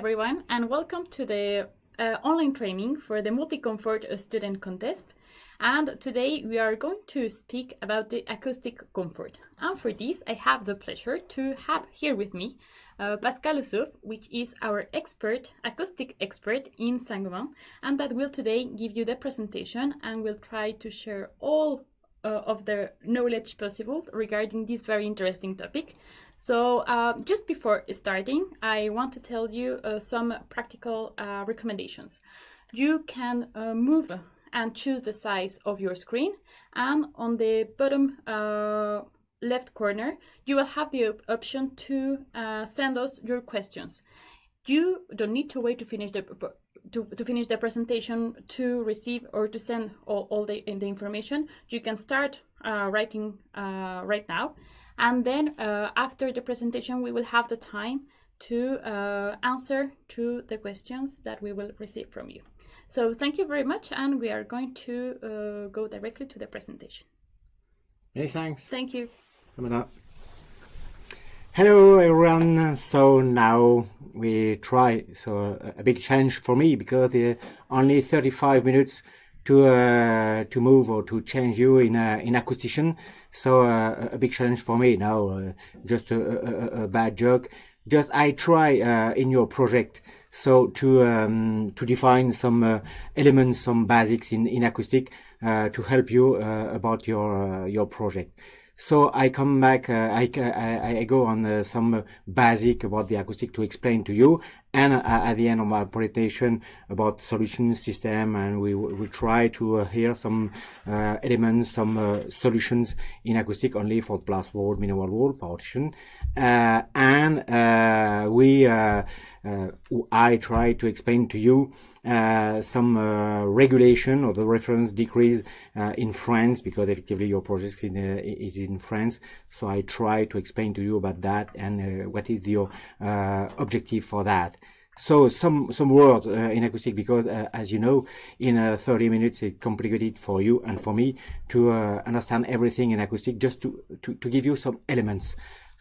everyone, and welcome to the online training for the Multi-Comfort Student Contest. And today we are going to speak about the acoustic comfort. And for this, I have the pleasure to have here with me Pascal Ozouf, which is our acoustic expert in Saint-Gobain, and that will today give you the presentation and will try to share all of the knowledge possible regarding this very interesting topic. So just before starting, I want to tell you some practical recommendations. You can move and choose the size of your screen, and on the bottom left corner, you will have the option to send us your questions. You don't need to wait to finish the presentation to receive or to send all the information. You can start writing right now, and then after the presentation we will have the time to answer to the questions that we will receive from you. So thank you very much, and we are going to go directly to the presentation. Many thanks. Thank you. Coming up. Hello everyone. So now we try a big change for me, because only 35 minutes to move or to change you in acoustician. So a big challenge for me now. Just a bad joke. Just I try in your project so to define some elements, some basics in acoustic to help you about your project. So I come back, I go on some basic about the acoustic to explain to you, and at the end of my presentation about solution system, and we try to hear some elements, some solutions in acoustic only for plasterboard, mineral wool, partition, and I try to explain to you some regulation or the reference decrease in France, because effectively your project is in France. So I try to explain to you about that and what is your objective for that. So some words in acoustic, because as you know, in 30 minutes it's complicated for you and for me to understand everything in acoustic. Just to give you some elements.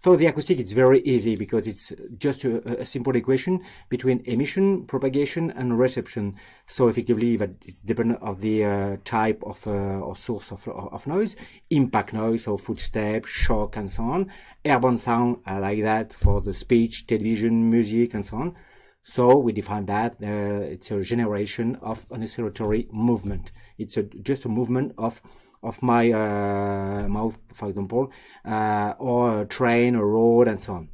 So the acoustic is very easy, because it's just a simple equation between emission, propagation, and reception. So effectively, that it's dependent of the type of or source of noise, impact noise, or footsteps, shock, and so on. Airborne sound, like that for the speech, television, music, and so on. So we define that it's a generation of an oscillatory movement. It's just a movement of my mouth, for example, or a train, a road, and so on.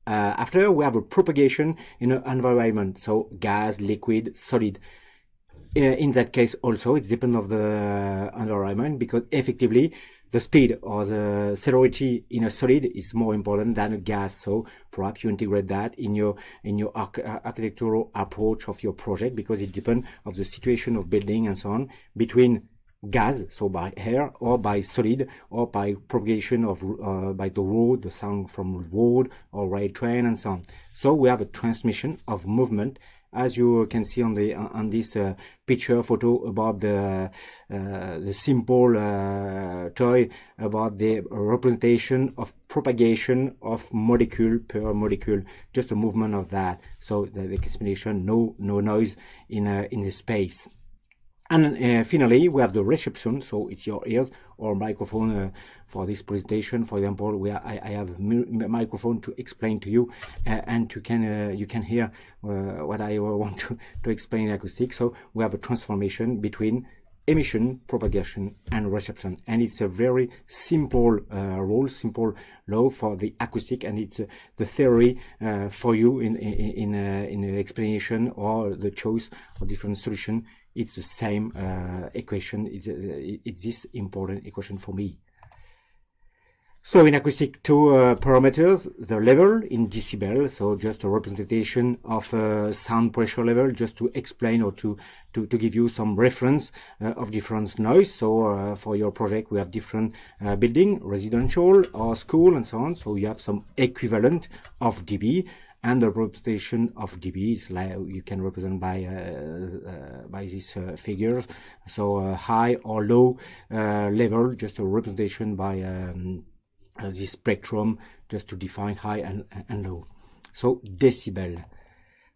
After, we have a propagation in an environment, so gas, liquid, solid. In that case also, it's dependent of the environment, because effectively the speed or the celerity in a solid is more important than a gas. So perhaps you integrate that in your architectural approach of your project, because it depends of the situation of building and so on, between gas, so by air, or by solid, or by propagation of by the road, the sound from road or rail train, and so on. So we have a transmission of movement, as you can see on this picture photo, about the simple toy about the representation of propagation of molecule per molecule, just a movement of that. So the explanation, no noise in the space. And finally, we have the reception, so it's your ears or microphone for this presentation. For example, I have a microphone to explain to you, and you can hear what I want to explain in acoustic. So we have a transformation between emission, propagation, and reception, and it's a very simple rule, simple law for the acoustic, and it's the theory for you in the explanation or the choice of different solution. It's the same equation. It's this important equation for me. So in acoustic, two parameters: the level in decibel, so just a representation of sound pressure level, just to explain or to give you some reference of different noise. So for your project, we have different building, residential or school, and so on. So you have some equivalent of dB. And the representation of dB is like you can represent by these figures. So high or low level, just a representation by this spectrum, just to define high and low. So decibel.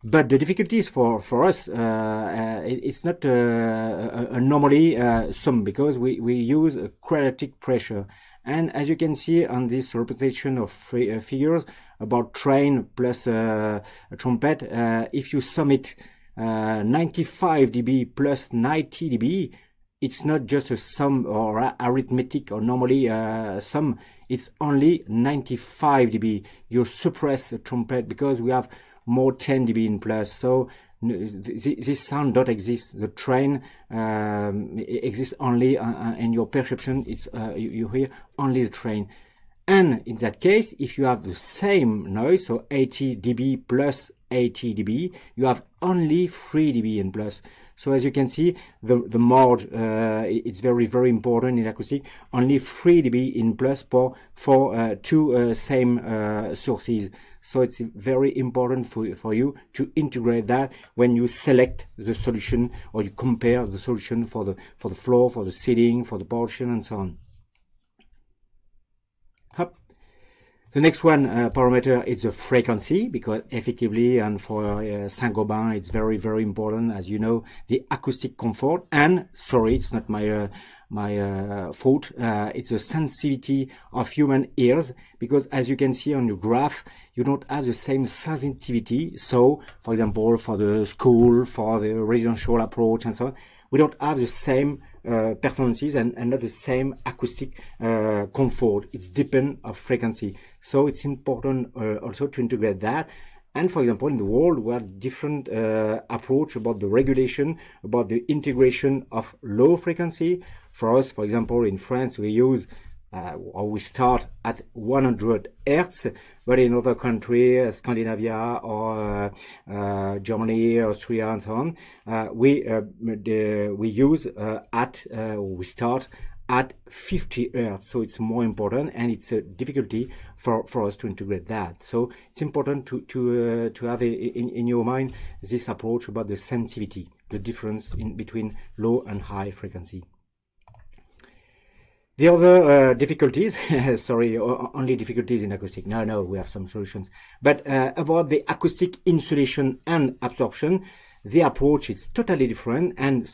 But the difficulties for us, it's not a normally sum, because we use a quadratic pressure. And as you can see on this representation of figures about train plus a trumpet, if you sum it 95 dB plus 90 dB, it's not just a sum or arithmetic or normally sum, it's only 95 dB. You suppress a trumpet because we have more 10 dB in plus. So this sound don't exist. The train exists only, and your perception, it's you hear only the train. And in that case, if you have the same noise, so 80 dB plus 80 dB, you have only 3 dB in plus. So as you can see, the mode, it's very important in acoustic. Only 3 dB in plus for two same sources. So it's very important for you to integrate that when you select the solution, or you compare the solution for the floor, for the ceiling, for the portion, and so on. Hop. The next one parameter is the frequency, because effectively, and for Saint-Gobain, it's very important, as you know, the acoustic comfort. And sorry, it's not my fault. It's the sensitivity of human ears, because as you can see on your graph, you don't have the same sensitivity. So, for example, for the school, for the residential approach, and so on, we don't have the same performances and not the same acoustic comfort. It's depend of frequency. So it's important also to integrate that. And for example, in the world, we have different approach about the regulation, about the integration of low frequency. For us, for example, in France, we use or we start at 100 Hertz, but in other countries, Scandinavia or Germany, Austria, and so on, we use we start at 50 Hertz. So it's more important, and it's a difficulty for us to integrate that. So it's important to have in your mind this approach about the sensitivity, the difference between low and high frequency. The other difficulties, sorry, only difficulties in acoustic. No, we have some solutions. But about the acoustic insulation and absorption, the approach is totally different, and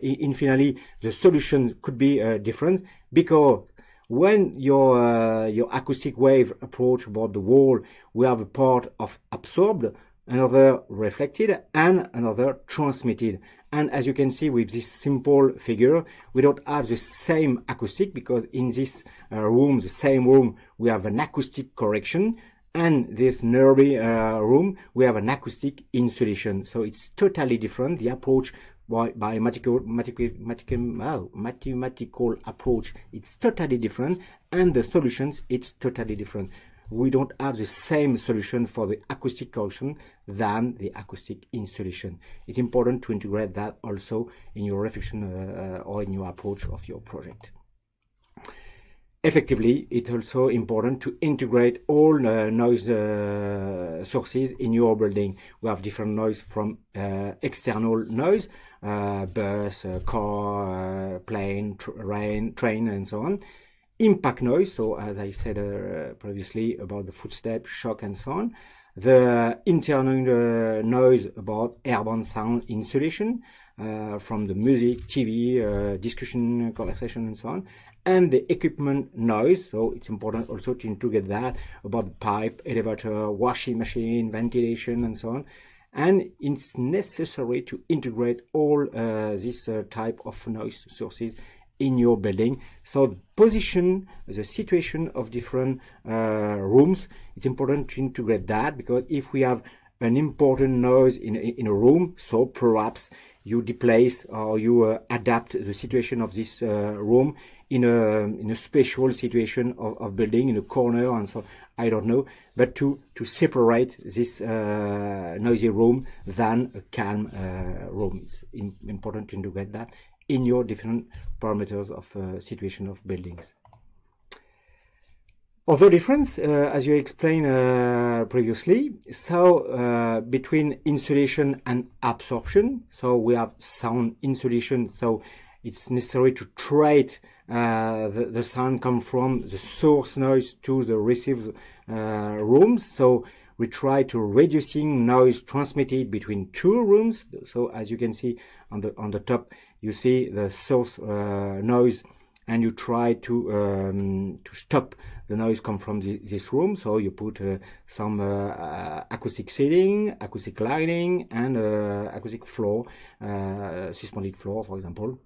in finally, the solution could be different, because when your acoustic wave approach about the wall, we have a part of absorbed, another reflected, and another transmitted. And as you can see with this simple figure, we don't have the same acoustic, because in this room, the same room, we have an acoustic correction, and this nearby room, we have an acoustic insulation. So it's totally different. The approach by mathematical approach, it's totally different, and the solutions, it's totally different. We don't have the same solution for the acoustic correction than the acoustic insulation. It's important to integrate that also in your reflection or in your approach of your project. Effectively, it's also important to integrate all noise sources in your building. We have different noise from external noise, bus, car, plane, train, and so on. Impact noise, so as I said previously about the footstep, shock, and so on. The internal noise about airborne sound insulation from the music, TV, discussion, conversation, and so on. And the equipment noise, so it's important also to integrate that about the pipe, elevator, washing machine, ventilation, and so on. And it's necessary to integrate all this type of noise sources in your building. So the position, the situation of different rooms, it's important to integrate that, because if we have an important noise in a room, so perhaps you displace or you adapt the situation of this room in a special situation of building, in a corner, and so I don't know, but to separate this noisy room than a calm room. It's important to integrate that in your different parameters of situation of buildings. Other difference, as you explained previously, so between insulation and absorption, so we have sound insulation, so it's necessary to treat the sound come from the source noise to the received rooms. So we try to reducing noise transmitted between two rooms. So as you can see on the top, you see the source noise, and you try to stop the noise come from this room. So you put some acoustic ceiling, acoustic lighting, and acoustic floor, suspended floor, for example,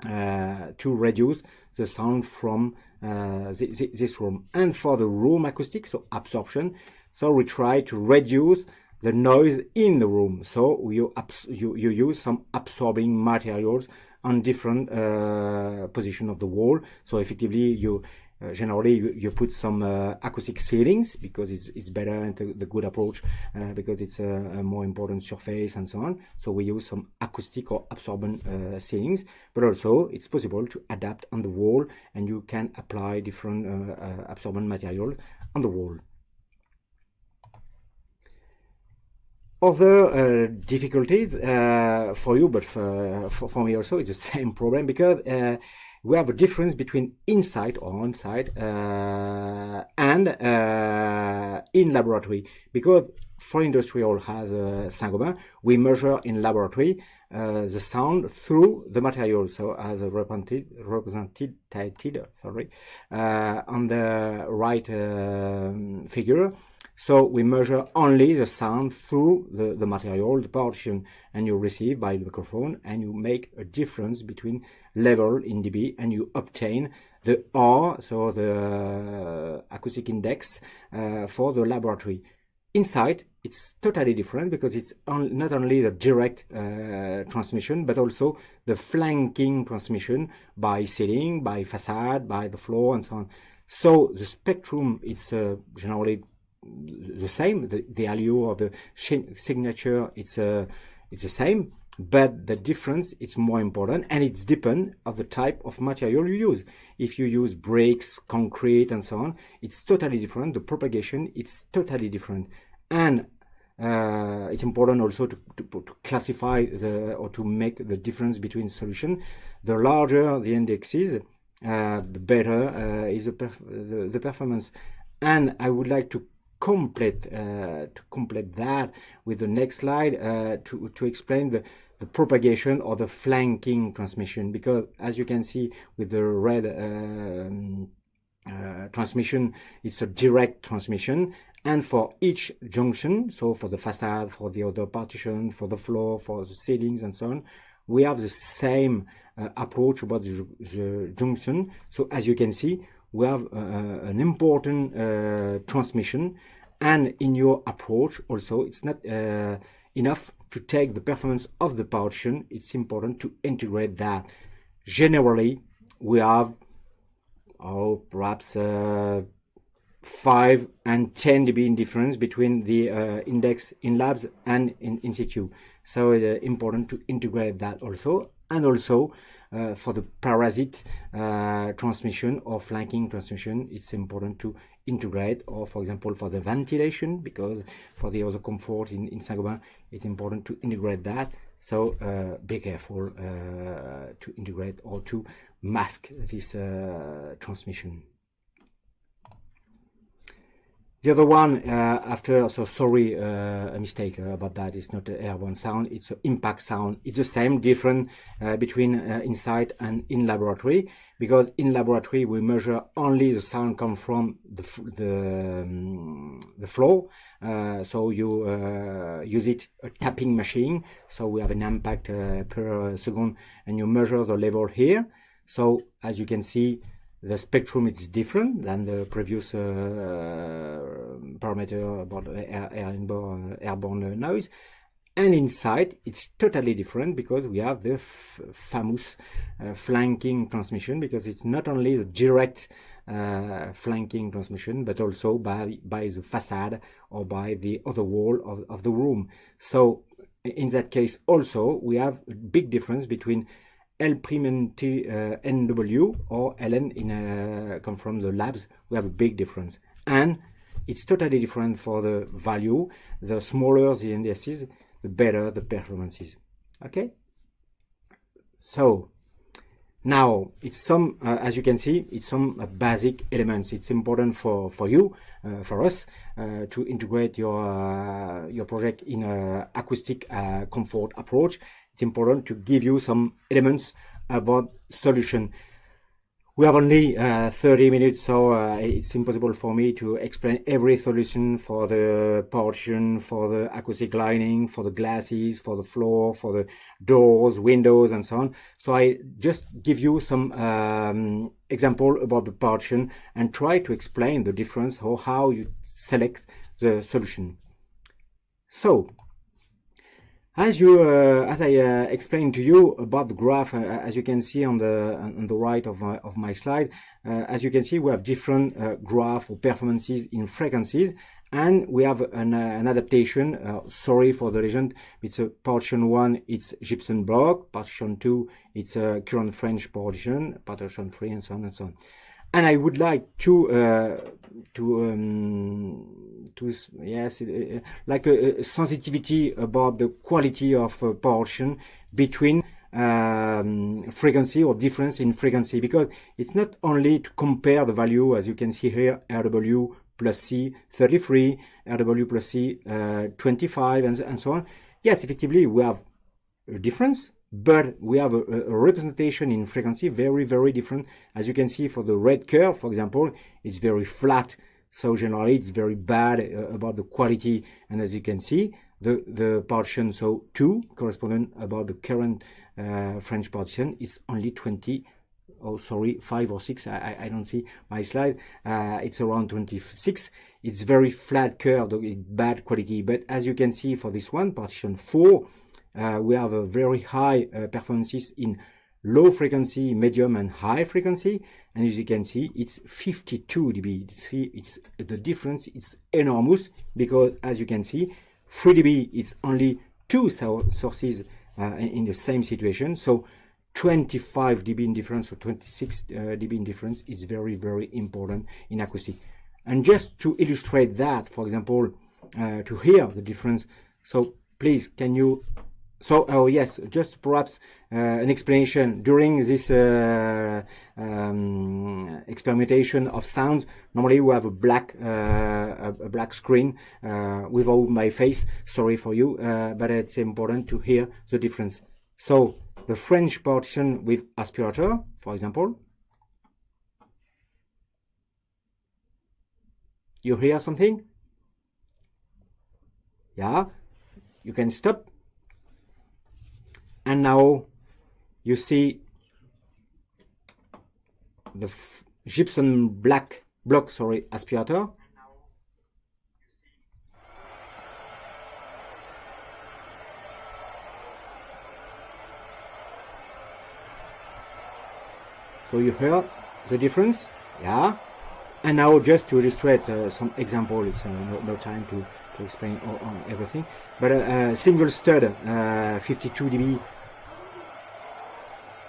to reduce the sound from this room. And for the room acoustic, so absorption, so we try to reduce the noise in the room. So you use some absorbing materials on different position of the wall. So effectively you generally you put some acoustic ceilings, because it's better and the good approach, because it's a more important surface and so on. So we use some acoustic or absorbent ceilings, but also it's possible to adapt on the wall, and you can apply different absorbent material on the wall. Other difficulties for you, but for me also, it's the same problem, because we have a difference between inside or on-site and in laboratory. Because for industrial has Saint-Gobain, we measure in laboratory the sound through the material. So as represented on the right figure. So we measure only the sound through the material, the partition, and you receive by the microphone, and you make a difference between level in dB, and you obtain the R, so the acoustic index for the laboratory. Inside, it's totally different, because it's not only the direct transmission, but also the flanking transmission by ceiling, by facade, by the floor, and so on. So the spectrum is generally the same. The value of the signature, it's the same, but the difference is more important, and it's depend of the type of material you use. If you use bricks, concrete, and so on, it's totally different. The propagation, it's totally different. And it's important also to classify or to make the difference between solution. The larger the index is, the better is the performance. And I would like to complete that with the next slide to explain the propagation or the flanking transmission, because as you can see with the red transmission, it's a direct transmission, and for each junction, so for the facade, for the other partition, for the floor, for the ceilings, and so on, we have the same approach about the junction. So as you can see, we have an important transmission, and in your approach also, it's not enough to take the performance of the partition. It's important to integrate that. Generally, we have perhaps 5 and 10 dB in difference between the index in labs and in situ. So it's important to integrate that also, and also for the parasite transmission or flanking transmission, it's important to integrate, or for example for the ventilation, because for the other comfort in Saint-Gobain, it's important to integrate that. So be careful to integrate or to mask this transmission. The other one so sorry, a mistake about that. It's not an airborne sound, it's an impact sound. It's the same, different between inside and in laboratory, because in laboratory we measure only the sound come from the floor. So you use a tapping machine, so we have an impact per second, and you measure the level here. So as you can see, the spectrum is different than the previous parameter about airborne noise. And inside, it's totally different, because we have the famous flanking transmission, because it's not only the direct flanking transmission, but also by the facade or by the other wall of the room. So in that case also, we have a big difference between L'(NW) or Ln come from the labs. We have a big difference, and it's totally different for the value. The smaller the indices, the better the performance is. Okay, so Now, it's some, as you can see, it's some basic elements. It's important for you, for us, to integrate your project in a acoustic comfort approach. It's important to give you some elements about solution. We have only 30 minutes, so it's impossible for me to explain every solution for the partition, for the acoustic lining, for the glasses, for the floor, for the doors, windows, and so on. So I just give you some example about the partition and try to explain the difference or how you select the solution. So, as I explained to you about the graph, as you can see on the right of my slide, as you can see, we have different graph or performances in frequencies, and we have an adaptation. Sorry for the legend. It's a partition 1, it's gypsum block. Partition 2, it's a current French partition. Partition 3, and so on and so on. And I would like like a sensitivity about the quality of partition between frequency or difference in frequency, because it's not only to compare the value, as you can see here, RW plus C 33, RW plus C 25, and so on. Yes, effectively, we have a difference, but we have a representation in frequency very, very different. As you can see, for the red curve, for example, it's very flat. So generally, it's very bad about the quality. And as you can see, the partition, so 2, corresponding about the current French partition, is only 20. Oh, sorry, 5 or 6. I don't see my slide. It's around 26. It's very flat curve, bad quality. But as you can see, for this one, partition 4, we have a very high performances in low frequency, medium, and high frequency. And as you can see, it's 52 dB. See, it's the difference. It's enormous, because as you can see, 3 dB. It's only 2 sources in the same situation. So 25 dB in difference or 26 dB in difference is very, very important in acoustic. And just to illustrate that, for example, to hear the difference, so please, can you... So, oh yes, just perhaps an explanation. During this experimentation of sound, normally we have a black screen without my face. Sorry for you, but it's important to hear the difference. So, the French partition with aspirator, for example. You hear something? Yeah, you can stop. And now you see the gypsum block, aspirator. So you heard the difference, yeah. And now just to illustrate some example, it's no time to explain everything, but a single stud 52 dB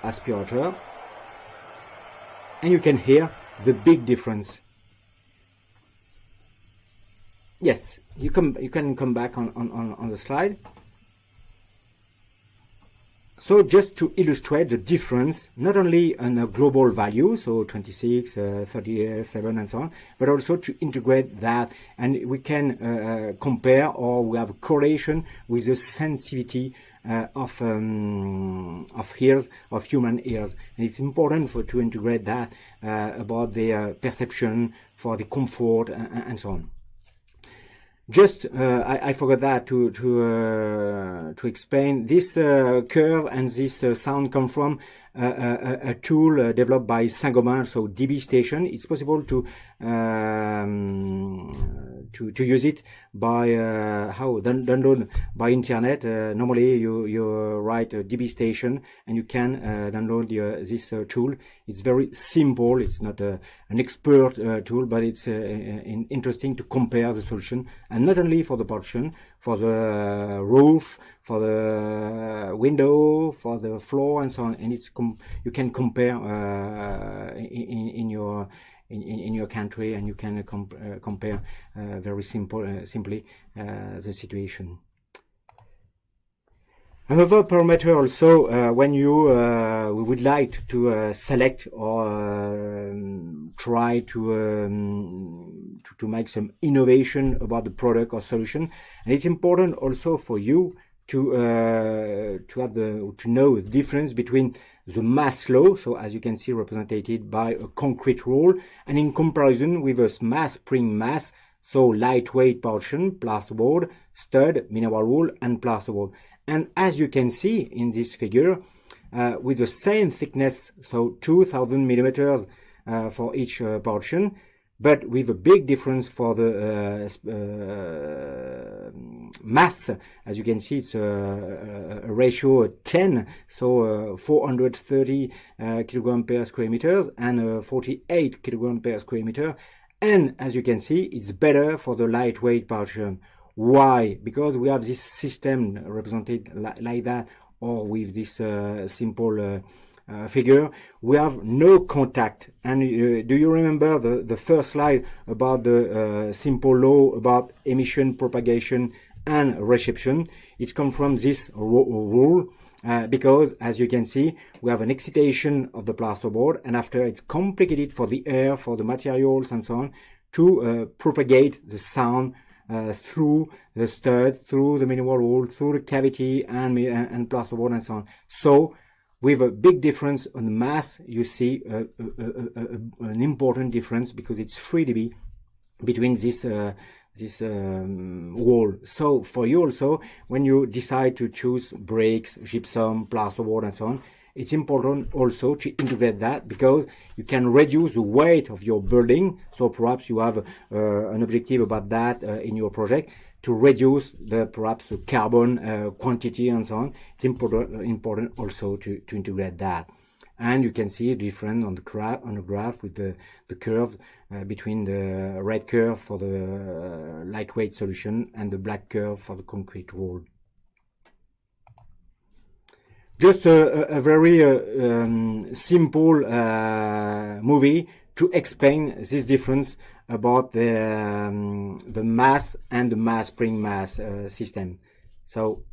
aspirator, and you can hear the big difference. Yes, you can come back on the slide. So just to illustrate the difference, not only on a global value, so 26, 37, and so on, but also to integrate that, and we can compare, or we have a correlation with the sensitivity of ears, of human ears. And it's important to integrate that about the perception, for the comfort, and so on. Just, I forgot that to explain. This curve and this sound come from a tool developed by Saint-Gobain, so dB station. It's possible to use it by download by internet. Normally you write a dB station and you can download this tool. It's very simple. It's not an expert tool, but it's interesting to compare the solution, and not only for the partition, for the roof, for the window, for the floor, and so on. And it's you can compare in your country, and you can compare simply the situation. Another parameter also, when you would like to select or try to make some innovation about the product or solution, and it's important also for you to know the difference between the mass flow, so as you can see represented by a concrete roll, and in comparison with a mass spring mass, so lightweight portion, plasterboard, stud, mineral wool, and plasterboard. And as you can see in this figure, with the same thickness, so 2000 millimeters for each portion, but with a big difference for the mass. As you can see, it's a ratio 10, so 430 kilogram per square meter and 48 kilogram per square meter. And as you can see, it's better for the lightweight portion. Why? Because we have this system represented like that, or with this simple figure. We have no contact. And do you remember the first slide about the simple law about emission, propagation, and reception? It comes from this rule. Because as you can see, we have an excitation of the plasterboard, and after it's complicated for the air, for the materials and so on, to propagate the sound through the stud, through the mineral wool, through the cavity and plasterboard and so on. So with a big difference on the mass, you see an important difference, because it's 3 dB between this wall. So for you also, when you decide to choose bricks, gypsum, plasterboard and so on, it's important also to integrate that, because you can reduce the weight of your building. So perhaps you have an objective about that in your project, to reduce perhaps the carbon quantity and so on. It's important also to integrate that. And you can see a difference on the graph with the curve between the red curve for the lightweight solution and the black curve for the concrete wall. Just a very simple movie to explain this difference about the mass and the mass spring mass system. So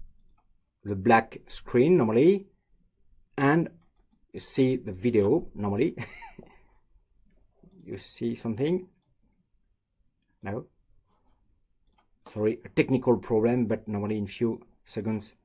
the black screen normally, and you see the video normally. You see something? No? Sorry, a technical problem, but normally in few seconds.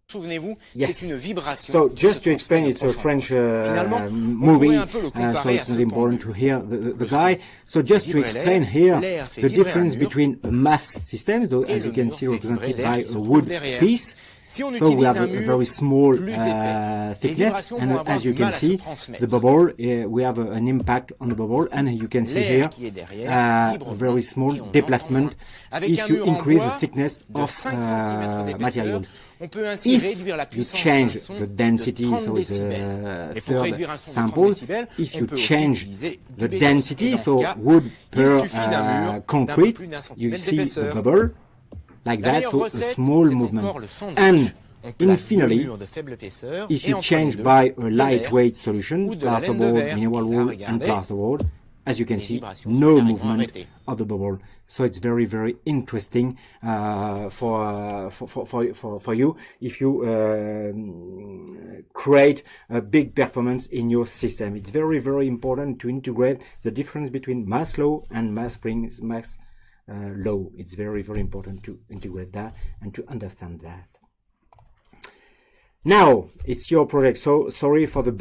Souvenez-vous, yes. C'est une vibration. So just to explain, it's a French movie, so it's not important to hear the guy. So just to explain here the difference between a mass system, though, as you can see represented by a wood piece. So we have a very small thickness, and as you can see, the bubble, we have an impact on the bubble, and you can see here a very small déplacement if you increase the thickness of materials. If you change the density, so it's a third sample, if you change the density, so wood per concrete, you see a bubble like that, so a small movement. And finally, if you change by a lightweight solution, plasterboard, mineral wool and plasterboard, as you can see, no movement of the bubble. So it's very, very interesting for you if you create a big performance in your system. It's very, very important to integrate the difference between mass flow and mass spring mass low. It's very, very important to integrate that and to understand that. Now it's your project, so sorry for the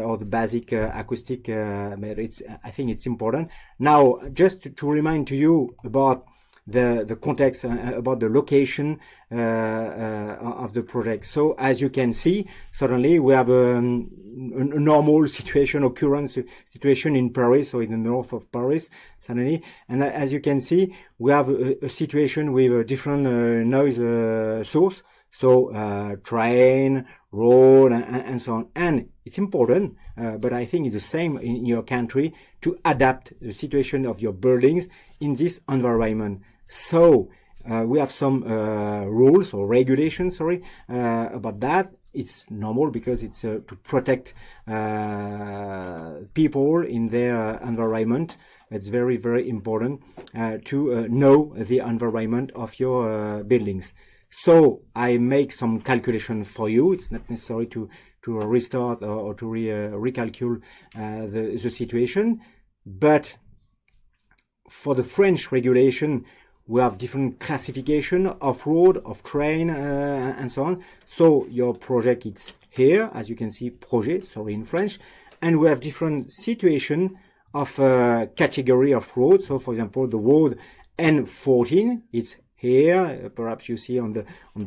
or the basic acoustic, but I think it's important. Now, just to remind to you about the context, about the location of the project. So as you can see, suddenly we have a normal situation, occurrence situation in Paris, so in the north of Paris, suddenly. And as you can see, we have a situation with a different noise source. So train, road, and so on. And it's important, but I think it's the same in your country, to adapt the situation of your buildings in this environment. So we have some rules or regulations, about that. it's normal because it's to protect people in their environment. It's very, very important to know the environment of your buildings. So I make some calculation for you. It's not necessary to restart or to recalculate the situation, but for the French regulation, we have different classification of road, of train, and so on. So your project is here, as you can see, projet, sorry, in French, and we have different situation of category of road. So, for example, the road N14, it's here. Perhaps you see on the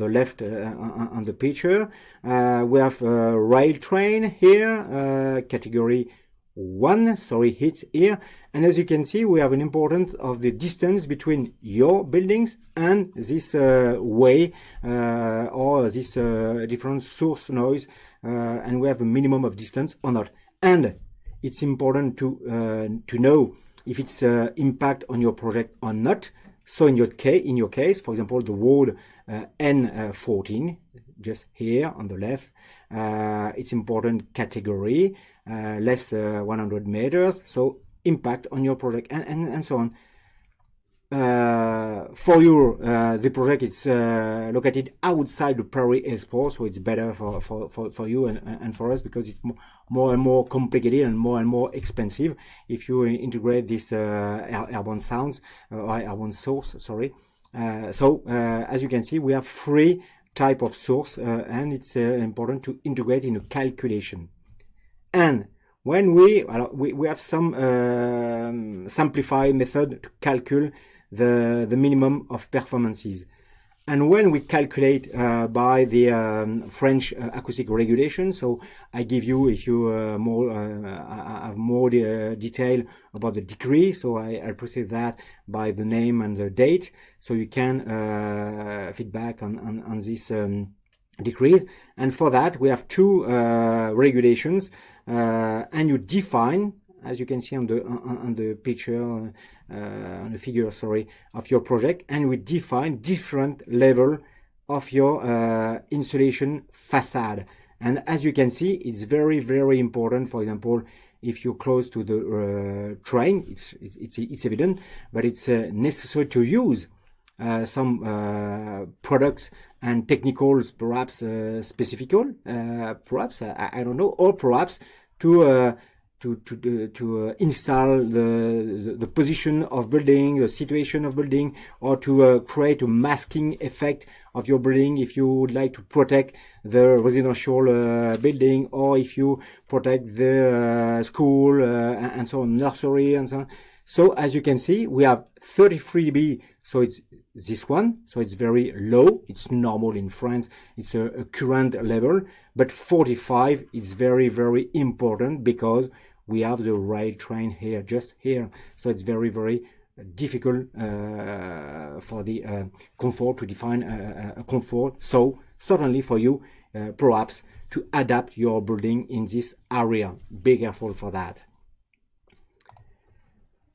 left on the picture. We have rail train here, category 1. Sorry, it's here. And as you can see, we have an importance of the distance between your buildings and this way or this different source noise, and we have a minimum of distance or not. And it's important to know if it's impact on your project or not. So in your case, for example, the road N14, just here on the left, it's important category, less 100 meters. So impact on your project and so on. For you, the project is located outside the Paris Airport, so it's better for you and for us because it's more and more complicated and more expensive if you integrate this airborne sounds or airborne source. Sorry. So as you can see, we have 3 type of source, and it's important to integrate in a calculation. And when we have some simplified method to calculate the minimum of performances. And when we calculate by the French acoustic regulation, so I give you, if you have more detail about the degree, so I precise that by the name and the date, so you can feedback on this decrease. And for that, we have 2 regulations, and you define, as you can see on the picture, on the figure, sorry, of your project, and we define different level of your insulation facade. And as you can see, it's very, very important. For example, if you're close to the train, it's evident, but it's necessary to use some products and technicals, perhaps specific, perhaps I don't know, or perhaps to install the position of building, the situation of building, or to create a masking effect of your building if you would like to protect the residential building, or if you protect the school and so on, nursery and so on. So as you can see, we have 33 dB, so it's this one, so it's very low. It's normal in France, it's a current level, but 45 is very, very important because we have the rail train here, just here. So it's very, very difficult for the comfort to define a comfort. So certainly for you, perhaps to adapt your building in this area. Be careful for that.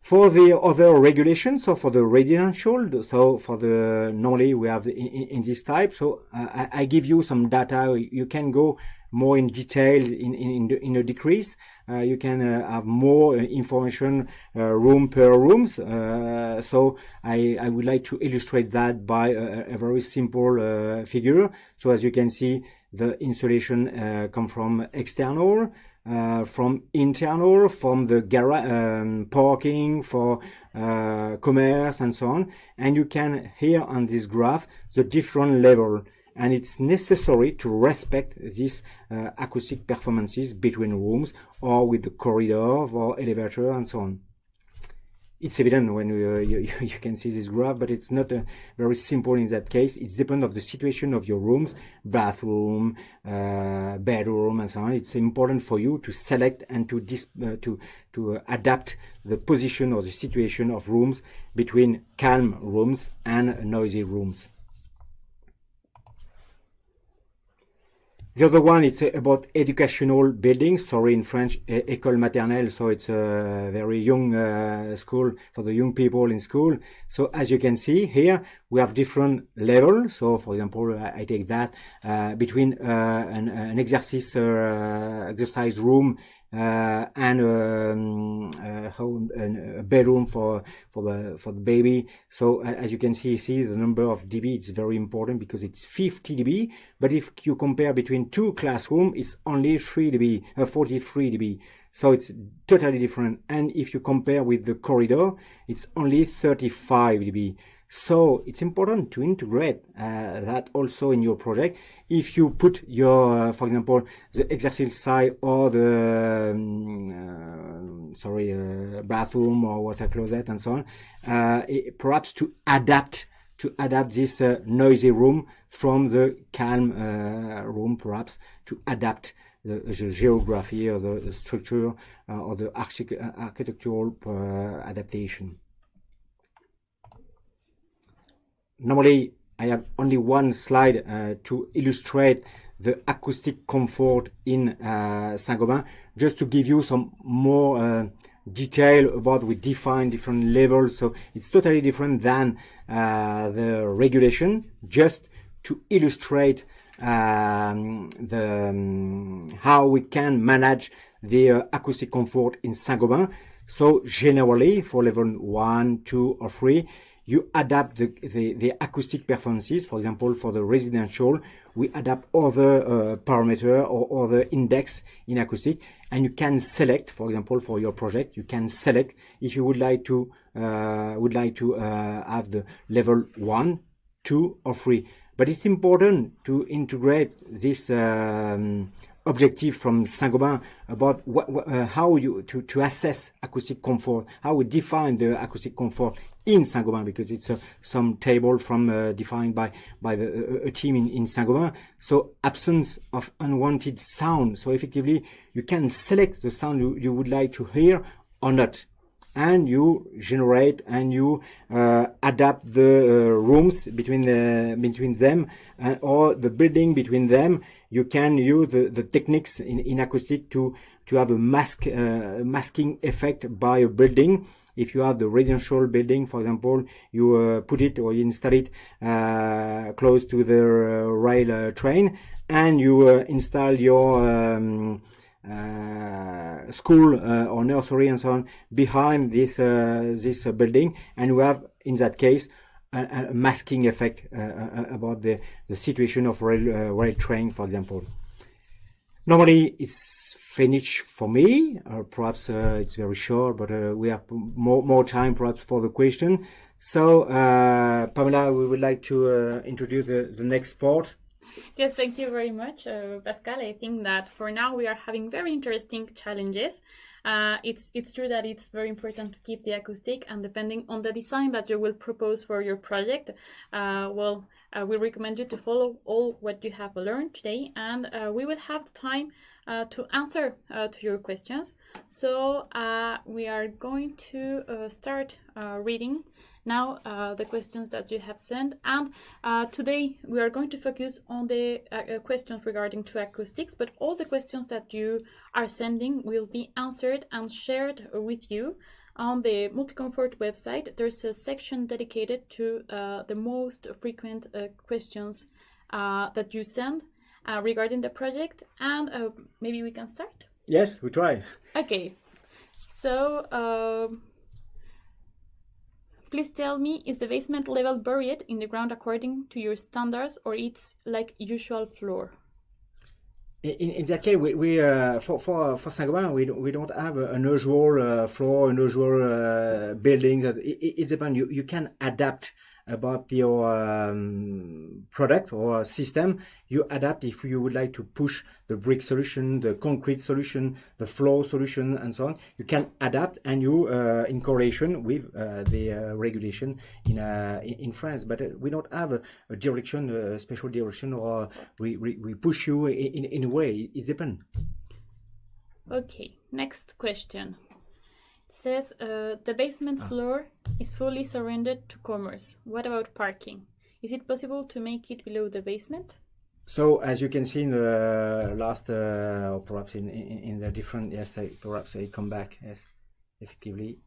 For the other regulations, so for the residential, so for the normally we have in this type. So I give you some data. You can go more in detail in a decrease. You can have more information room per rooms. So I would like to illustrate that by a very simple figure. So as you can see, the insulation come from external, from internal, from the garage, parking, for commerce and so on. And you can here on this graph the different level. And it's necessary to respect these acoustic performances between rooms or with the corridor or elevator and so on. It's evident when you can see this graph, but it's not very simple in that case. It depends of the situation of your rooms, bathroom, bedroom, and so on. It's important for you to select and to adapt the position or the situation of rooms between calm rooms and noisy rooms. The other one, it's about educational buildings. Sorry, in French, école maternelle. So it's a very young school for the young people in school. So as you can see here, we have different levels. So for example, I take that between an exercise room and a bedroom for the baby. So as you can see the number of dB is very important because it's 50 dB. But if you compare between two classrooms, it's only 43 dB. So it's totally different. And if you compare with the corridor, it's only 35 dB. So it's important to integrate that also in your project. If you put your, for example, the exercise side or the bathroom or water closet and so on, perhaps to adapt this noisy room from the calm room, perhaps to adapt the geography or the structure or the architectural adaptation. Normally, I have only one slide to illustrate the acoustic comfort in Saint-Gobain, just to give you some more detail about we define different levels. So it's totally different than the regulation, just to illustrate how we can manage the acoustic comfort in Saint-Gobain. So generally, for level 1, 2, or 3, you adapt the acoustic performances. For example, for the residential, we adapt other parameter or other index in acoustic, and you can select, for example, for your project, you can select if you would like to have the level 1, 2, or 3. But it's important to integrate this objective from Saint-Gobain about how to assess acoustic comfort, how we define the acoustic comfort in Saint-Gobain, because it's some table from defined by a team in Saint-Gobain. So absence of unwanted sound. So effectively, you can select the sound you would like to hear or not, and you generate and you adapt the rooms between them or the building between them. You can use the techniques in acoustic to have a masking effect by a building. If you have the residential building, for example, you put it or you install it close to the rail train, and you install your school or nursery and so on behind this building, and you have in that case a masking effect about the situation of rail train, for example. Normally it's finished for me, or perhaps it's very short, but we have more time perhaps for the question. So Pamela, we would like to introduce the next part. Yes, thank you very much, Pascal. I think that for now we are having very interesting challenges. It's true that it's very important to keep the acoustic, and depending on the design that you will propose for your project, we recommend you to follow all what you have learned today, and we will have the time to answer to your questions. So we are going to start reading now the questions that you have sent, and today we are going to focus on the questions regarding to acoustics, but all the questions that you are sending will be answered and shared with you on the Multicomfort website. There's a section dedicated to the most frequent questions that you send regarding the project, and maybe we can start? Yes, we try. Okay, so please tell me, is the basement level buried in the ground according to your standards, or it's like usual floor? In that case, we for Saint-Gobain, we don't have an usual floor, an usual building. It depends. You can adapt about your product or system. You adapt if you would like to push the brick solution, the concrete solution, the floor solution, and so on. You can adapt, and you in correlation with the regulation in France. But we don't have a direction, a special direction, or we push you in a way. It depends. Okay, next question. It says the basement floor is fully surrendered to commerce. What about parking? Is it possible to make it below the basement? So as you can see in the last, or perhaps in the different, yes, perhaps I come back, yes, effectively,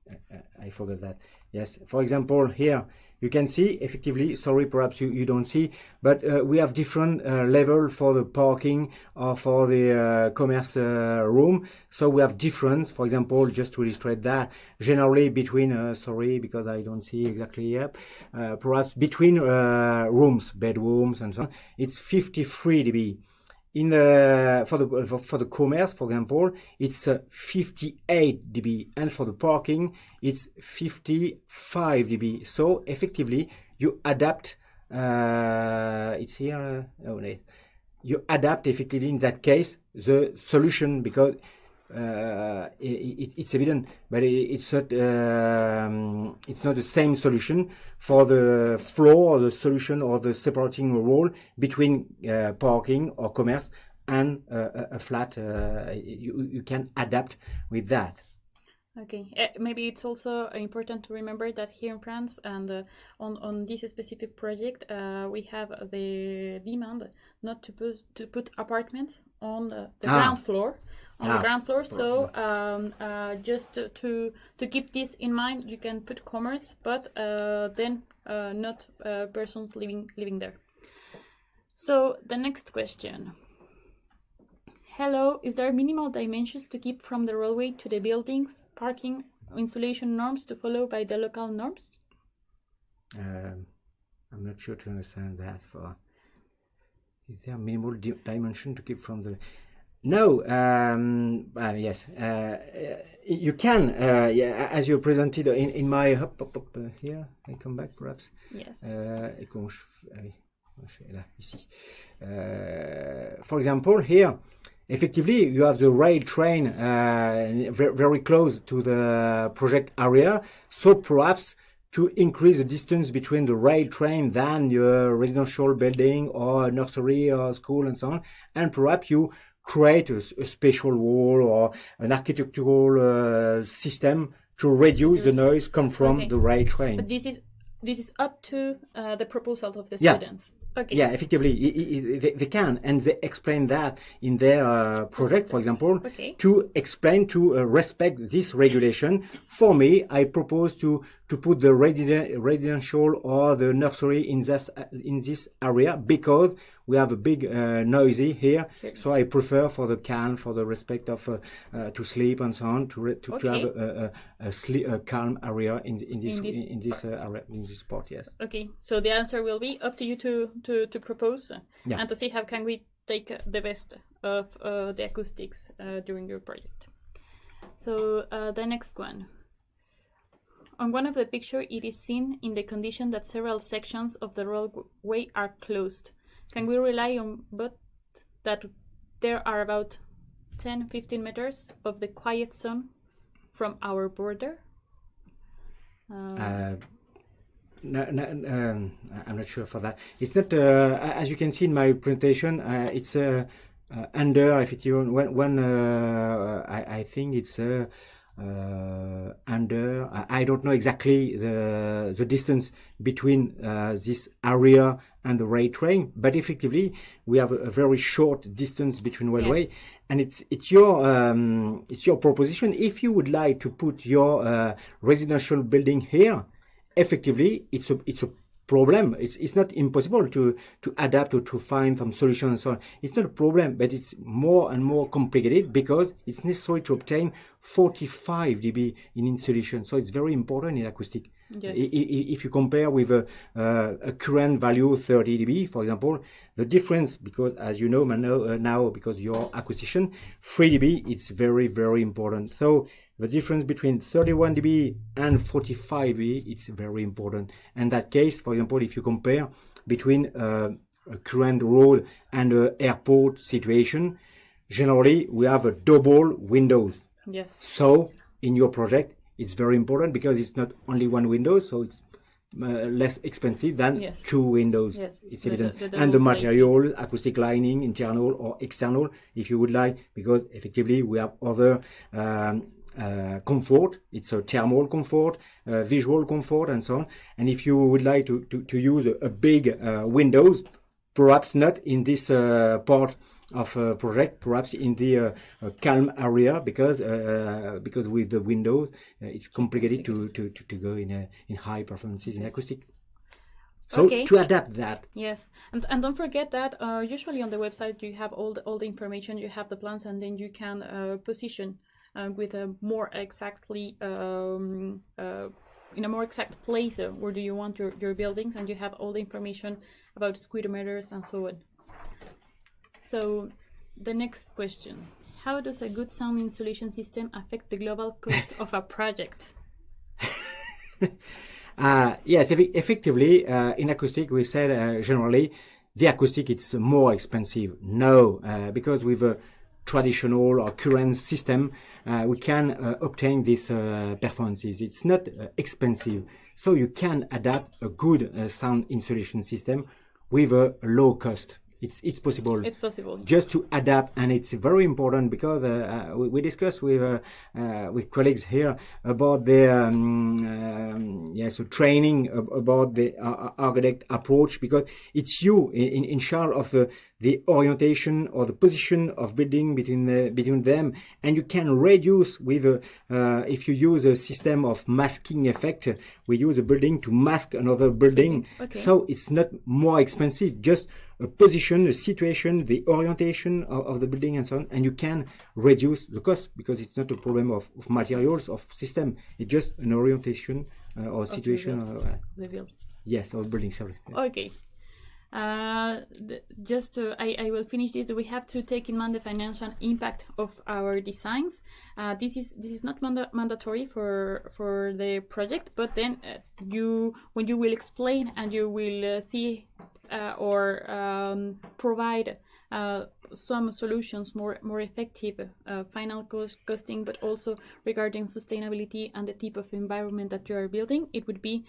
I forgot that. Yes, for example, here you can see effectively, sorry, perhaps you don't see, but we have different level for the parking or for the commerce room. So we have difference, for example, just to illustrate that, generally between, sorry, because I don't see exactly here, perhaps between rooms, bedrooms and so on, it's 53 dB. In the for the commerce, for example, it's 58 dB, and for the parking, it's 55 dB. So effectively, you adapt. It's here. You adapt effectively in that case the solution, because it's evident, but it's not the same solution for the floor, or the solution, or the separating wall between parking or commerce and a flat. You can adapt with that. Okay, maybe it's also important to remember that here in France and on this specific project, we have the demand not to put apartments on the ground floor. The ground floor, so just to keep this in mind, you can put commerce, but then not persons living there. So the next question. Hello, is there minimal dimensions to keep from the roadway to the buildings, parking, insulation norms to follow by the local norms? I'm not sure to understand that. Is there minimal dimension to keep from the... No, yes, you can, yeah, as you presented in my, here, I come back perhaps. Yes. For example, here, effectively, you have the rail train very close to the project area, so perhaps to increase the distance between the rail train than your residential building or nursery or school and so on, and perhaps you create a special wall or an architectural system to reduce the noise come from the rail train. But this is up to the proposal of the students. Okay. Yeah, effectively, they can, and they explain that in their project, for example, to explain, to respect this regulation. For me, I propose to put the residential or the nursery in this area, because we have a big noisy here. So I prefer for the calm, for the respect of to sleep and so on, to have a calm area in this area, in this spot. Yes. Okay. So the answer will be up to you to propose and to see how can we take the best of the acoustics during your project. So the next one. On one of the pictures, it is seen in the condition that several sections of the roadway are closed. Can we rely on but that there are about 10-15 meters of the quiet zone from our border? No, I'm not sure for that. It's not, as you can see in my presentation, it's under, if it when I think it's under, I don't know exactly the distance between this area and the rail train, but effectively we have a very short distance between railway, and it's your proposition. If you would like to put your residential building here, effectively it's a problem. It's not impossible to adapt or to find some solution and so on. It's not a problem, but it's more and more complicated because it's necessary to obtain 45 dB in insulation. So it's very important in acoustic. Yes. If you compare with a current value 30 dB, for example, the difference, because as you know now, because you're acoustician, 3 dB, it's very, very important. So the difference between 31 dB and 45 dB, it's very important. In that case, for example, if you compare between a current road and an airport situation, generally we have a double windows. Yes. So in your project, it's very important because it's not only one window, so it's less expensive than two windows. Yes. It's evident. And the material, acoustic lining, internal or external, if you would like, because effectively we have other comfort. It's a thermal comfort, visual comfort, and so on. And if you would like to use a big windows, perhaps not in this part of project, perhaps in the calm area, because with the windows it's complicated to go in high performances in acoustic. So Okay. to adapt that. Yes, and don't forget that usually on the website you have all the information, you have the plans, and then you can position with a more exactly in a more exact place where do you want your buildings, and you have all the information about square meters and so on. So the next question: how does a good sound insulation system affect the global cost of a project? Yes, effectively, in acoustic, we said generally the acoustic it's more expensive. No, because with a traditional or current system, we can obtain these performances. It's not expensive, so you can adapt a good sound insulation system with a low cost. It's possible. It's possible. Just to adapt, and it's very important because we discussed with colleagues here about the training about the architect approach, because it's you in charge of the orientation or the position of building between them, and you can reduce with if you use a system of masking effect. We use a building to mask another building, okay. So it's not more expensive. Just a position, a situation, the orientation of the building and so on, and you can reduce the cost because it's not a problem of materials, of system. It's just an orientation or situation. The build. Yes, or building, sorry. Okay. I will finish this. We have to take in mind the financial impact of our designs. This is not mandatory for the project, but then when you will explain and you will see or provide some solutions more effective final costing, but also regarding sustainability and the type of environment that you are building, it would be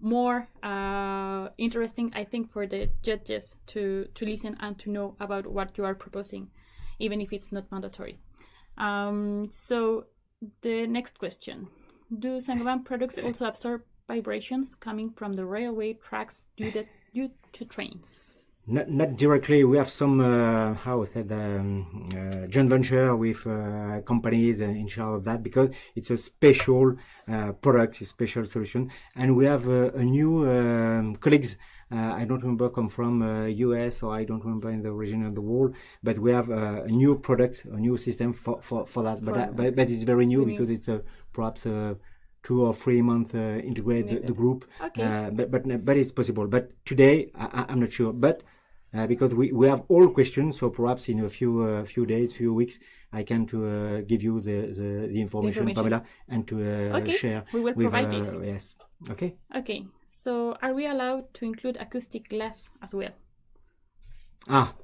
more interesting, I think, for the judges to listen and to know about what you are proposing, even if it's not mandatory. So the next question: do Saint-Gobain products also absorb vibrations coming from the railway tracks due to trains? Not directly. We have some joint venture with companies in charge of that, because it's a special product, a special solution, and we have a new colleagues. I don't remember come from US, or I don't remember in the region of the world, but we have a new product, a new system for that. But it's very new because it's perhaps 2 or 3 months integrate the group. Okay. But it's possible. But today I'm not sure. But because we have all questions, so perhaps in a few days, few weeks, I can to give you the information, Pamela, and to share. We will provide this. Yes. Okay. Okay. So, are we allowed to include acoustic glass as well?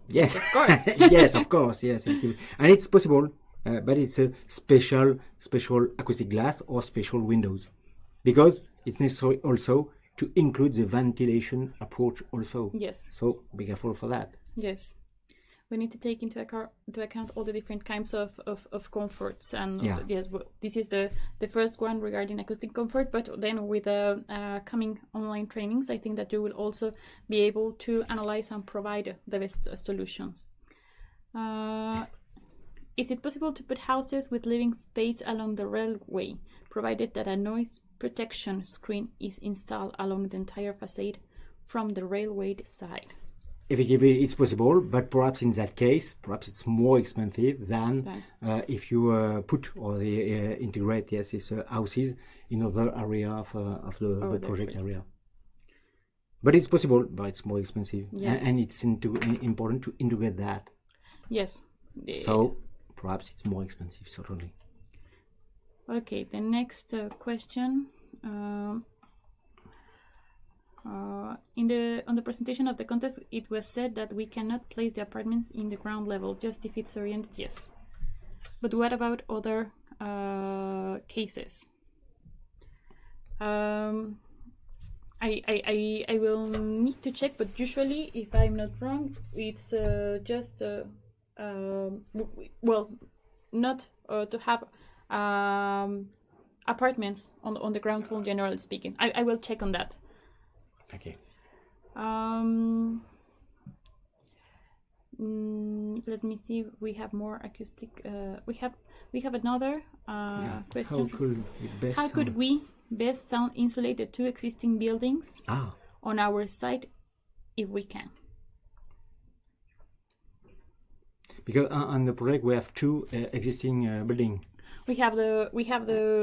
Yes. Of course. Yes, of course. Yes, and it's possible, but it's a special acoustic glass or special windows, because it's necessary also to include the ventilation approach also. Yes. So be careful for that. Yes. We need to take into account all the different kinds of comforts, and yes, this is the first one regarding acoustic comfort. But then with the coming online trainings, I think that you will also be able to analyze and provide the best solutions. Is it possible to put houses with living space along the railway, provided that a noise protection screen is installed along the entire facade from the railway side? Effectively, it's possible, but perhaps in that case, perhaps it's more expensive than if you put or integrate these houses in other area of the project area. But it's possible, but it's more expensive, and it's important to integrate that. Yes. So perhaps it's more expensive, certainly. Okay, the next question. On the presentation of the contest, it was said that we cannot place the apartments in the ground level, just if it's oriented. Yes, but what about other cases? I will need to check, but usually, if I'm not wrong, it's just not to have apartments on the ground floor, generally speaking. I will check on that. Okay. Let me see. We have more acoustic. We have another question. How could we best sound insulate the 2 existing buildings on our site if we can? Because on the project we have 2 existing buildings. We have the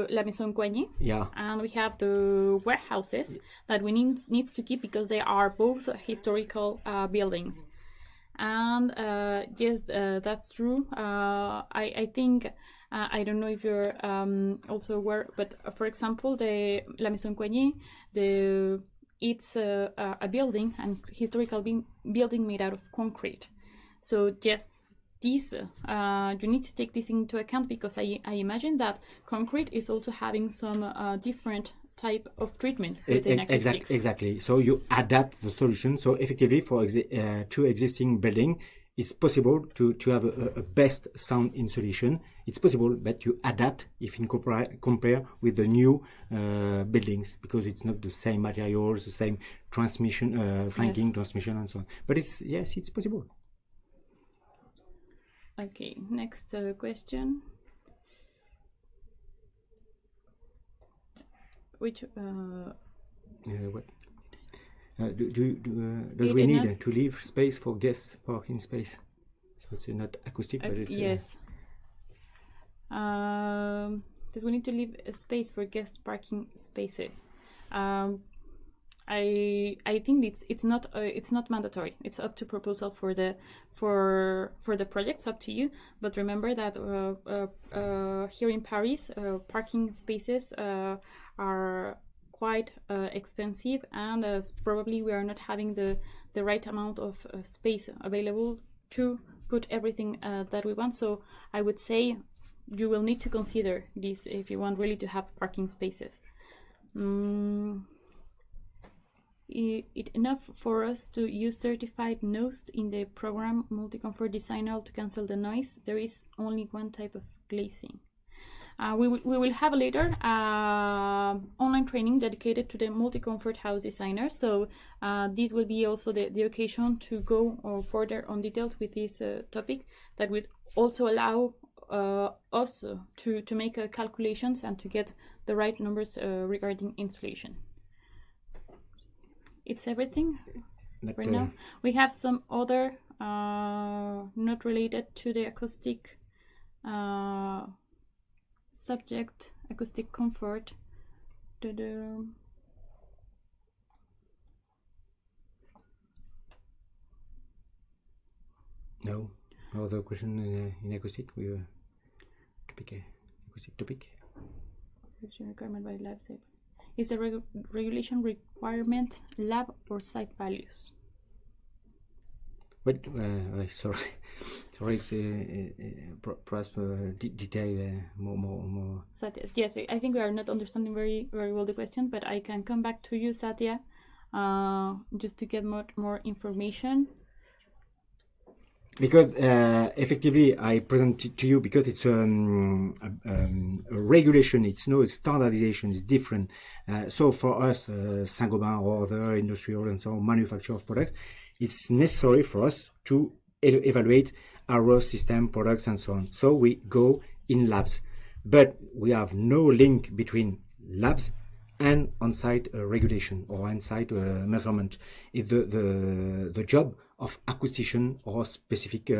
La Maison Coignet, and we have the warehouses that we needs to keep because they are both historical buildings. And yes, that's true. I think I don't know if you're also aware, but for example, the La Maison Coignet, it's a building, and historical building made out of concrete. So yes, this you need to take this into account, because I imagine that concrete is also having some different type of treatment within acoustics. Exactly. So you adapt the solution. So effectively, for 2 existing buildings, it's possible to have a best sound insulation. It's possible, but you adapt if you compare with the new buildings, because it's not the same materials, the same transmission, flanking, transmission, and so on. But it's possible. Okay, next question. Which what does we need to leave space for guest parking space? So it's not acoustic, but it's yes. Does we need to leave a space for guest parking spaces? I think it's not mandatory. It's up to proposal for the projects, up to you. But remember that here in Paris, parking spaces are quite expensive, and probably we are not having the right amount of space available to put everything that we want. So I would say you will need to consider this if you want really to have parking spaces. It enough for us to use certified noise in the program Multi-Comfort Designer to cancel the noise. There is only one type of glazing. We will have later online training dedicated to the multi-comfort house designer. So this will be also the occasion to go further on details with this topic, that would also allow us to make calculations and to get the right numbers regarding insulation. It's everything right now. We have some other not related to the acoustic subject, acoustic comfort. No other question in acoustic. We were acoustic topic. Requirement by lab site. Is a regulation requirement lab or site values? But sorry, it's perhaps detail more. Satya, yes, I think we are not understanding very well the question, but I can come back to you, Satya, just to get more information. Because effectively, I present it to you because it's a regulation. It's no standardization. It's different. So for us, Saint-Gobain or other industrial and so on manufacturer of products, it's necessary for us to evaluate our system, products, and so on. So we go in labs, but we have no link between labs and on-site regulation or on-site measurement. It's the job of acoustician or specific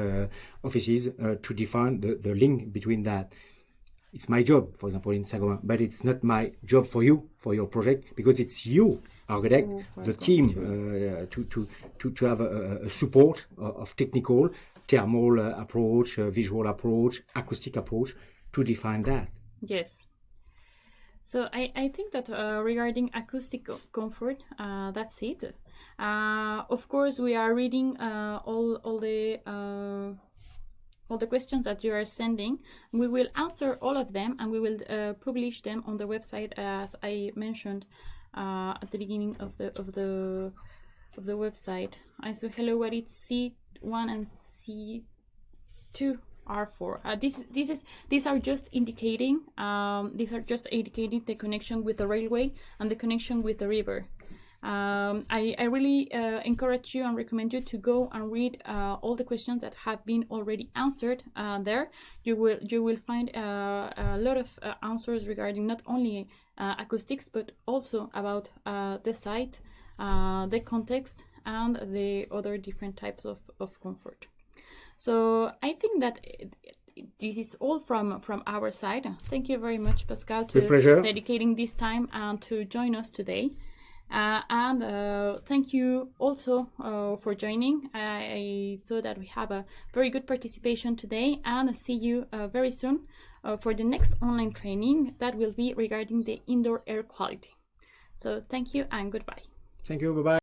offices to define the link between that. It's my job, for example, in Saint-Gobain, but it's not my job for you, for your project, because it's you, architect, the team, to have a support of technical, thermal approach, visual approach, acoustic approach to define that. Yes. So I think that regarding acoustic comfort, that's it. Of course, we are reading all the questions that you are sending. We will answer all of them, and we will publish them on the website, as I mentioned at the beginning of the website. I saw hello. What is C1 and C2 are for? These are just indicating. These are just indicating the connection with the railway and the connection with the river. I really encourage you and recommend you to go and read all the questions that have been already answered there. You will find a lot of answers regarding not only acoustics but also about the site, the context, and the other different types of comfort. So I think that this is all from our side. Thank you very much, Pascal, to dedicating this time and to join us today. Thank you also for joining. I saw that we have a very good participation today, and see you very soon for the next online training that will be regarding the indoor air quality. So thank you and goodbye. Thank you, bye-bye.